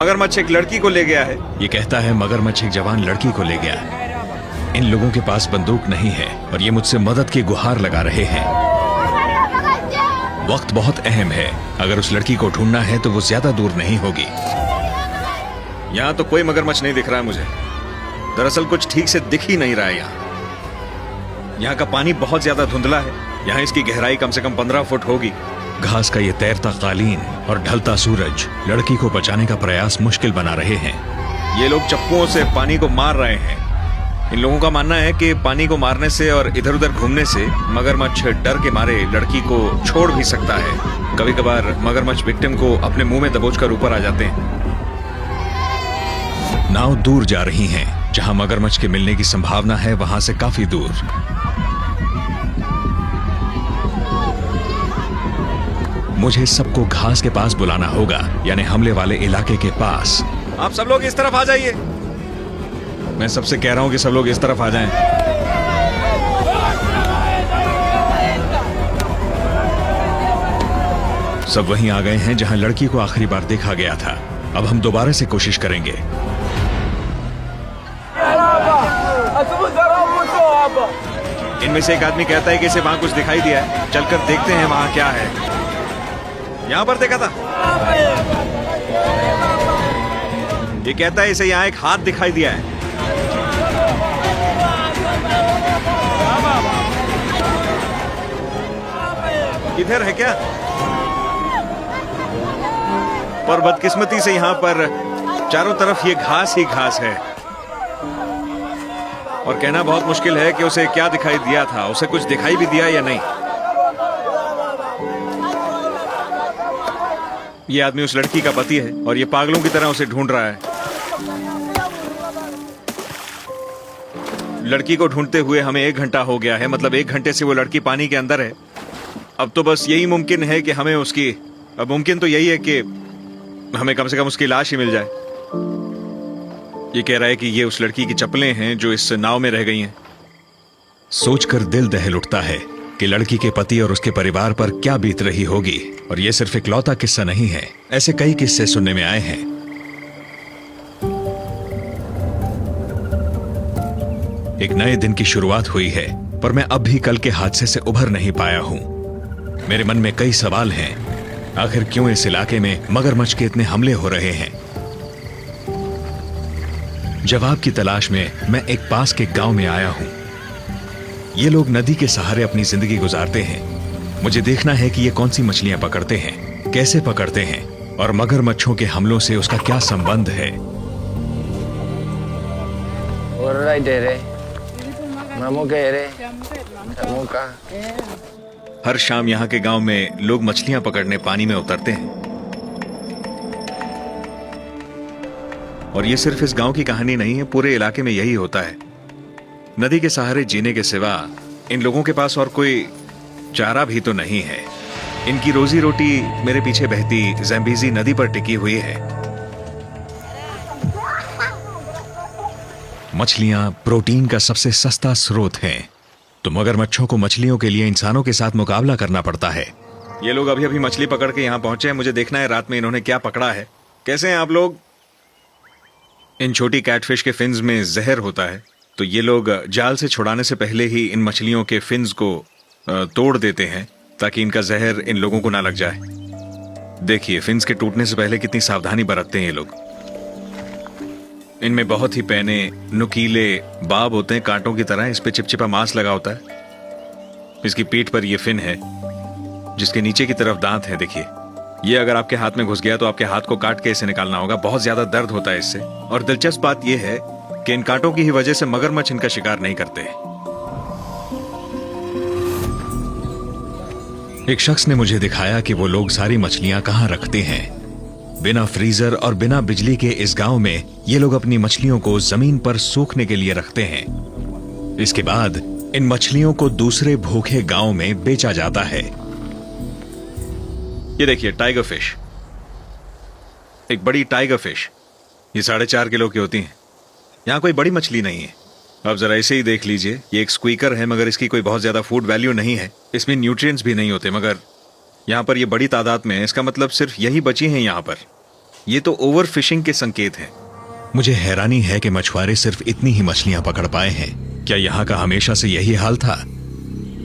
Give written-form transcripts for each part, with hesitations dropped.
मगरमच्छ एक लड़की को ले गया है। ये कहता है मगरमच्छ एक जवान लड़की को ले गया। इन लोगों के पास बंदूक नहीं है और ये मुझसे मदद की गुहार लगा रहे हैं। वक्त बहुत अहम है। अगर उस लड़की को ढूंढना है तो वो ज्यादा दूर नहीं होगी। यहाँ तो कोई मगरमच्छ नहीं दिख रहा है मुझे। दरअसल कुछ ठीक से दिख ही नहीं रहा है यहाँ का पानी बहुत ज्यादा धुंधला है। यहाँ इसकी गहराई कम से कम 15 फुट होगी। घास का ये तैरता कालीन और ढलता सूरज लड़की को बचाने का प्रयास मुश्किल बना रहे हैं। ये लोग चप्पुओं से पानी को मार रहे हैं। इन लोगों का मानना है कि पानी को मारने से और इधर उधर घूमने से मगरमच्छ डर के मारे लड़की को छोड़ भी सकता है। कभी कभार मगरमच्छ विक्टिम को अपने मुंह में दबोचकर ऊपर आ जाते हैं। नाव दूर जा रही हैं। जहां मगरमच्छ के मिलने की संभावना है वहां से काफी दूर। मुझे सबको घास के पास बुलाना होगा, यानी हमले वाले इलाके के पास। आप सब लोग इस तरफ आ जाइए। मैं सबसे कह रहा हूं कि सब लोग इस तरफ आ जाएं। सब वहीं आ गए हैं जहां लड़की को आखिरी बार देखा गया था। अब हम दोबारा से कोशिश करेंगे। इनमें से एक आदमी कहता है कि इसे वहां कुछ दिखाई दिया है। चलकर देखते हैं वहां क्या है। यहां पर देखा था। ये कहता है इसे यहां एक हाथ दिखाई दिया है। इधर है क्या? पर बदकिस्मती से यहां पर चारों तरफ ये घास ही घास है और कहना बहुत मुश्किल है कि उसे क्या दिखाई दिया था। उसे कुछ दिखाई भी दिया या नहीं। ये आदमी उस लड़की का पति है और ये पागलों की तरह उसे ढूंढ रहा है। लड़की को ढूंढते हुए हमें 1 घंटा हो गया है। मतलब 1 घंटे से वो लड़की पानी के अंदर है। अब तो बस यही मुमकिन है कि हमें उसकी मुमकिन तो यही है कि हमें कम से कम उसकी लाश ही मिल जाए। ये कह रहा है कि ये उस लड़की की चप्पलें हैं जो इस नाव में रह गई हैं। सोचकर दिल दहल उठता है कि लड़की के पति और उसके परिवार पर क्या बीत रही होगी। और ये सिर्फ इकलौता किस्सा नहीं है, ऐसे कई किस्से सुनने में आए हैं। एक नए दिन की शुरुआत हुई है, पर मैं अब भी कल के हादसे से उभर नहीं पाया हूं। मेरे मन में कई सवाल हैं। आखिर क्यों इस इलाके में मगरमच्छ के इतने हमले हो रहे हैं? जवाब की तलाश में मैं एक पास के गांव में आया हूं। ये लोग नदी के सहारे अपनी जिंदगी गुजारते हैं। मुझे देखना है कि ये कौन सी मछलियां पकड़ते हैं, कैसे पकड़ते हैं और मगरमच्छों के हमलों से उसका क्या संबंध है। हर शाम यहाँ के गांव में लोग मछलियां पकड़ने पानी में उतरते हैं। और ये सिर्फ इस गांव की कहानी नहीं है, पूरे इलाके में यही होता है। नदी के सहारे जीने के सिवा इन लोगों के पास और कोई चारा भी तो नहीं है। इनकी रोजी रोटी मेरे पीछे बहती ज़ैम्बीज़ी नदी पर टिकी हुई है। मछलियां प्रोटीन का सबसे सस्ता स्रोत हैं, तो मगरमच्छों को मछलियों के लिए इंसानों के साथ मुकाबला करना पड़ता है। ये लोग अभी अभी मछली पकड़ के यहाँ पहुंचे हैं। मुझे देखना है रात में इन्होंने क्या पकड़ा है। कैसे हैं आप लोग? इन छोटी कैटफिश के फिन्स में जहर होता है, तो ये लोग जाल से छुड़ाने से पहले ही इन मछलियों के फिन्स को तोड़ देते हैं ताकि इनका जहर इन लोगों को ना लग जाए। देखिए फिन्स के टूटने से पहले कितनी सावधानी बरतते हैं ये लोग। इनमें बहुत ही पैने नुकीले बाब होते हैं, कांटों की तरह। इस पे चिपचिपा मांस लगा होता है। इसकी पीठ पर ये फिन है जिसके नीचे की तरफ दांत है। देखिए ये अगर आपके हाथ में घुस गया तो आपके हाथ को काट के इसे निकालना होगा। बहुत ज्यादा दर्द होता है इससे। और दिलचस्प बात यह है कि इन कांटों की ही वजह से मगरमच्छ इनका शिकार नहीं करते। एक शख्स ने मुझे दिखाया कि वो लोग सारी मछलियां कहां रखते हैं। बिना फ्रीजर और बिना बिजली के इस गांव में ये लोग अपनी मछलियों को जमीन पर सूखने के लिए रखते हैं। इसके बाद इन मछलियों को दूसरे भूखे गांव में बेचा जाता है। ये देखिए टाइगर फिश, एक बड़ी टाइगर फिश। ये 4.5 किलो की होती हैं। यहाँ कोई बड़ी मछली नहीं है। अब जरा इसे ही देख लीजिए। ये एक स्क्वीकर है, मगर इसकी कोई बहुत ज्यादा फूड वैल्यू नहीं है। इसमें न्यूट्रिएंट्स भी नहीं होते, मगर यहाँ पर ये बड़ी तादाद में है। इसका मतलब सिर्फ यही बची हैं यहाँ पर। ये तो ओवर फिशिंग के संकेत हैं। मुझे हैरानी है कि मछुआरे सिर्फ इतनी ही मछलियां पकड़ पाए हैं। क्या यहाँ का हमेशा से यही हाल था?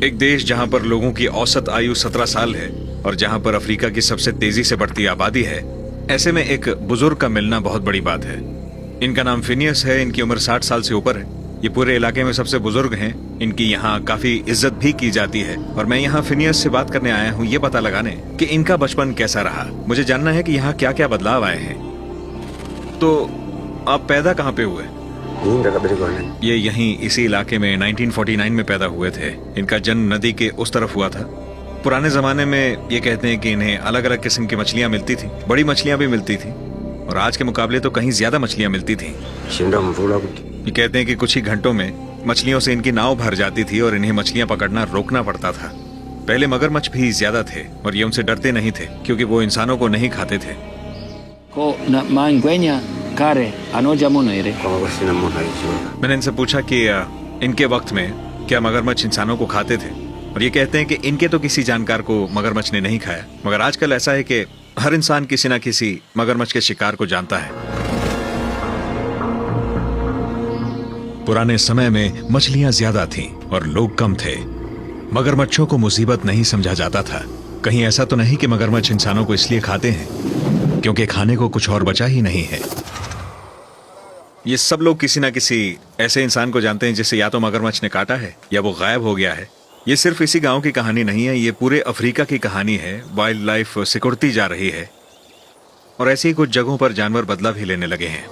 एक देश जहां पर लोगों की औसत आयु 17 साल है और जहां पर अफ्रीका की सबसे तेजी से बढ़ती आबादी है, ऐसे में एक बुजुर्ग का मिलना बहुत बड़ी बात है। इनका नाम फिनियस है, इनकी उम्र 60 साल से ऊपर है। ये पूरे इलाके में सबसे बुजुर्ग हैं। इनकी यहाँ काफी इज्जत भी की जाती है और मैं यहाँ फिनियस से बात करने आया हूँ ये पता लगाने कि इनका बचपन कैसा रहा। मुझे जानना है कि यहाँ क्या क्या बदलाव आए हैं। तो आप पैदा कहाँ पे हुए? ये यहीं इसी इलाके में 1949 में पैदा हुए थे। इनका जन्म नदी के उस तरफ हुआ था। पुराने जमाने में ये कहते हैं कि इन्हें अलग अलग किस्म की मछलियां मिलती थी, बड़ी मछलियां भी मिलती थी और आज के मुकाबले तो कहीं ज्यादा मछलियां मिलती थी। ये कहते हैं कि कुछ ही घंटों में मछलियों से इनकी नाव भर जाती थी और इन्हें मछलियां पकड़ना रोकना पड़ता था। पहले मगरमच्छ भी ज्यादा थे और ये उनसे डरते नहीं थे क्योंकि वो इंसानों को नहीं खाते थे। मैंने इनसे पूछा कि इनके वक्त में क्या मगरमच्छ इंसानों को खाते थे और ये कहते हैं कि इनके तो किसी जानकार को मगरमच्छ ने नहीं खाया, मगर आजकल ऐसा है कि हर इंसान किसी न किसी मगरमच्छ के शिकार को जानता है। पुराने समय में मछलियां ज्यादा थीं और लोग कम थे। मगरमच्छों को मुसीबत नहीं समझा जाता था। कहीं ऐसा तो नहीं कि मगरमच्छ इंसानों को इसलिए खाते हैं क्योंकि खाने को कुछ और बचा ही नहीं है। ये सब लोग किसी ना किसी ऐसे इंसान को जानते हैं जिसे या तो मगरमच्छ ने काटा है या वो गायब हो गया है। ये सिर्फ इसी गांव की कहानी नहीं है, ये पूरे अफ्रीका की कहानी है। वाइल्ड लाइफ सिकुड़ती जा रही है और ऐसी ही कुछ जगहों पर जानवर बदला भी लेने लगे हैं।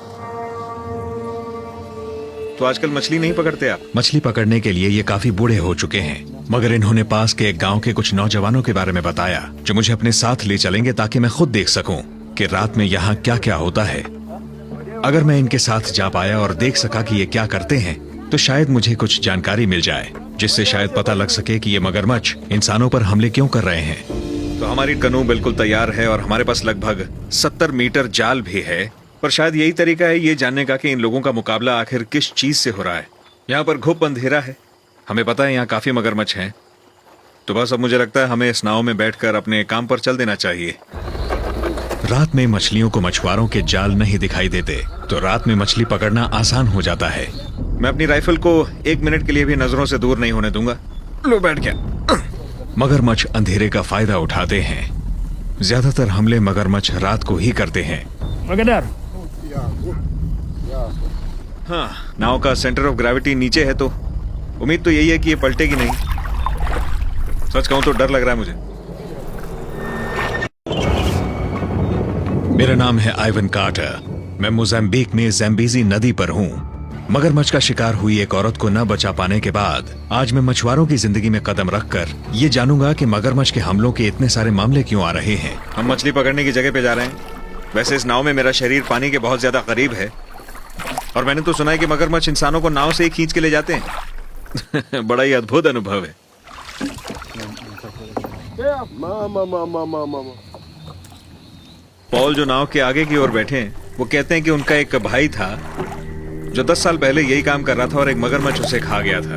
तो आजकल मछली नहीं पकड़ते आप? मछली पकड़ने के लिए ये काफी बूढ़े हो चुके हैं, मगर इन्होंने पास के एक गांव के कुछ नौजवानों के बारे में बताया जो मुझे अपने साथ ले चलेंगे ताकि मैं खुद देख सकूं कि रात में यहाँ क्या क्या होता है। अगर मैं इनके साथ जा पाया और देख सका कि ये क्या करते हैं तो शायद मुझे कुछ जानकारी मिल जाए जिससे शायद पता लग सके कि ये मगरमच्छ इंसानों पर हमले क्यों कर रहे हैं। तो हमारी कनू बिल्कुल तैयार है और हमारे पास लगभग 70 मीटर जाल भी है, पर शायद यही तरीका है ये जानने का कि इन लोगों का मुकाबला आखिर किस चीज से हो रहा है। यहाँ पर घुप अंधेरा है, हमें पता है यहाँ काफी मगरमच्छ हैं, तो बस अब मुझे लगता है हमें इस नाव में बैठकर अपने काम पर चल देना चाहिए। रात में मछलियों को मछुआरों के जाल नहीं दिखाई देते, तो रात में मछली पकड़ना आसान हो जाता है। मैं अपनी राइफल को 1 मिनट के लिए भी नजरों से दूर नहीं होने दूंगा। लो बैठ गया। मगरमच्छ अंधेरे का फायदा उठाते हैं। ज्यादातर हमले मगरमच्छ रात को ही करते हैं। हाँ, नाव का सेंटर ऑफ ग्रेविटी नीचे है तो उम्मीद तो यही है कि ये पलटेगी नहीं। सच कहूं तो डर लग रहा है मुझे। मेरा नाम है आइवन कार्टर। मैं मोजाम्बिक में ज़ैम्बीज़ी नदी पर हूँ। मगरमच्छ का शिकार हुई एक औरत को न बचा पाने के बाद आज मैं मछुआरों की जिंदगी में कदम रखकर ये जानूंगा कि मगरमच्छ के हमलों के इतने सारे मामले क्यों आ रहे हैं। हम मछली पकड़ने की जगह पे जा रहे हैं। वैसे इस नाव में मेरा शरीर पानी के बहुत ज्यादा करीब है और मैंने तो सुना है कि मगरमच्छ इंसानों को नाव से ही खींच के ले जाते हैं। बड़ा ही अद्भुत अनुभव है। पॉल जो नाव के आगे की ओर बैठे हैं वो कहते हैं कि उनका एक भाई था जो 10 साल पहले यही काम कर रहा था और एक मगरमच्छ उसे खा गया था।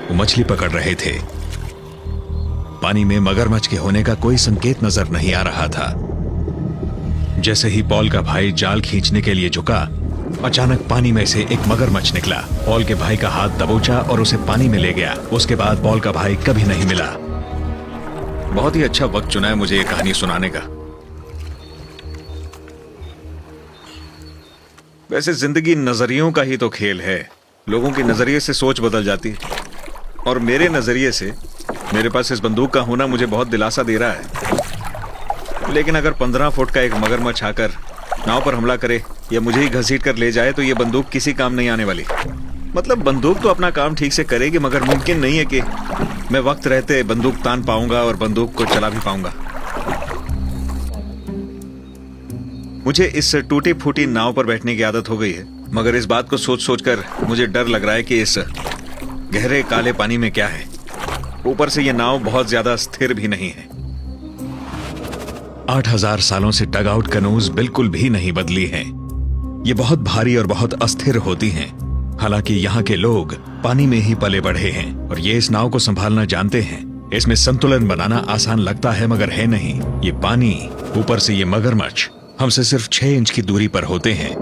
वो मछली पकड़ रहे थे। पानी में मगरमच्छ के होने का कोई संकेत नजर नहीं आ रहा था। जैसे ही पॉल का भाई जाल खींचने के लिए झुका, अचानक पानी में से एक मगरमच्छ निकला। पॉल के भाई का हाथ दबोचा और उसे पानी में ले गया। उसके बाद पॉल का भाई कभी नहीं मिला। बहुत ही अच्छा वक्त चुना है मुझे ये कहानी सुनाने का। वैसे जिंदगी नजरियों का ही तो खेल है। लोगों के नजरिए से सोच बदल जाती है और मेरे नजरिए से मेरे पास इस बंदूक का होना मुझे बहुत दिलासा दे रहा है। लेकिन अगर 15 फुट का एक मगरमच्छ आकर नाव पर हमला करे या मुझे ही घसीट कर ले जाए तो ये बंदूक किसी काम नहीं आने वाली। मतलब बंदूक तो अपना काम ठीक से करेगी, मगर मुमकिन नहीं है कि मैं वक्त रहते बंदूक तान पाऊंगा और बंदूक को चला भी पाऊंगा। मुझे इस टूटी फूटी नाव पर बैठने की आदत हो गई है, मगर इस बात को सोच सोचकर मुझे डर लग रहा है कि इस गहरे काले पानी में क्या है। ऊपर से यह नाव बहुत ज्यादा स्थिर भी नहीं है। 8000 सालों से डग आउट कनूज बिल्कुल भी नहीं बदली हैं। ये बहुत भारी और बहुत अस्थिर होती हैं। हालांकि यहाँ के लोग पानी में ही पले बढ़े हैं और ये इस नाव को संभालना जानते हैं। इसमें संतुलन बनाना आसान लगता है मगर है नहीं। ये पानी, ऊपर से ये मगरमच्छ, हमसे सिर्फ 6 इंच की दूरी पर होते हैं।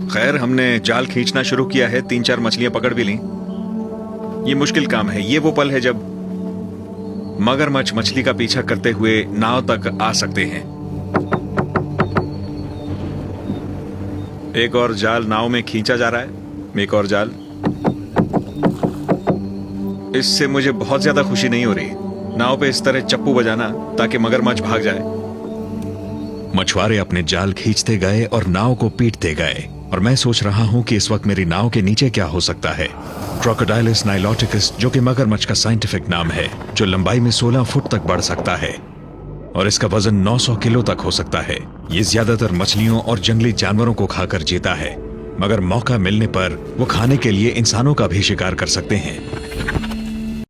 खैर, हमने जाल खींचना शुरू किया है, 3-4 मछलियां पकड़ भी ली। ये मुश्किल काम है। ये वो पल है जब मगरमच्छ मछली का पीछा करते हुए नाव तक आ सकते हैं। एक और जाल नाव में खींचा जा रहा है। एक और जाल। इससे मुझे बहुत ज्यादा खुशी नहीं हो रही। नाव पे इस तरह चप्पू बजाना ताकि मगरमच्छ भाग जाए। मछुआरे अपने जाल खींचते गए और नाव को पीटते गए, और मैं सोच रहा हूं कि इस वक्त मेरी नाव के नीचे क्या हो सकता है। क्रोकोडाइलस नाइलोटिकस, जो कि मगरमच्छ का साइंटिफिक नाम है, जो लंबाई में 16 फुट तक बढ़ सकता है और इसका वजन 900 किलो तक हो सकता है। ये ज्यादातर मछलियों और जंगली जानवरों को खाकर जीता है, मगर मौका मिलने पर वो खाने के लिए इंसानों का भी शिकार कर सकते हैं।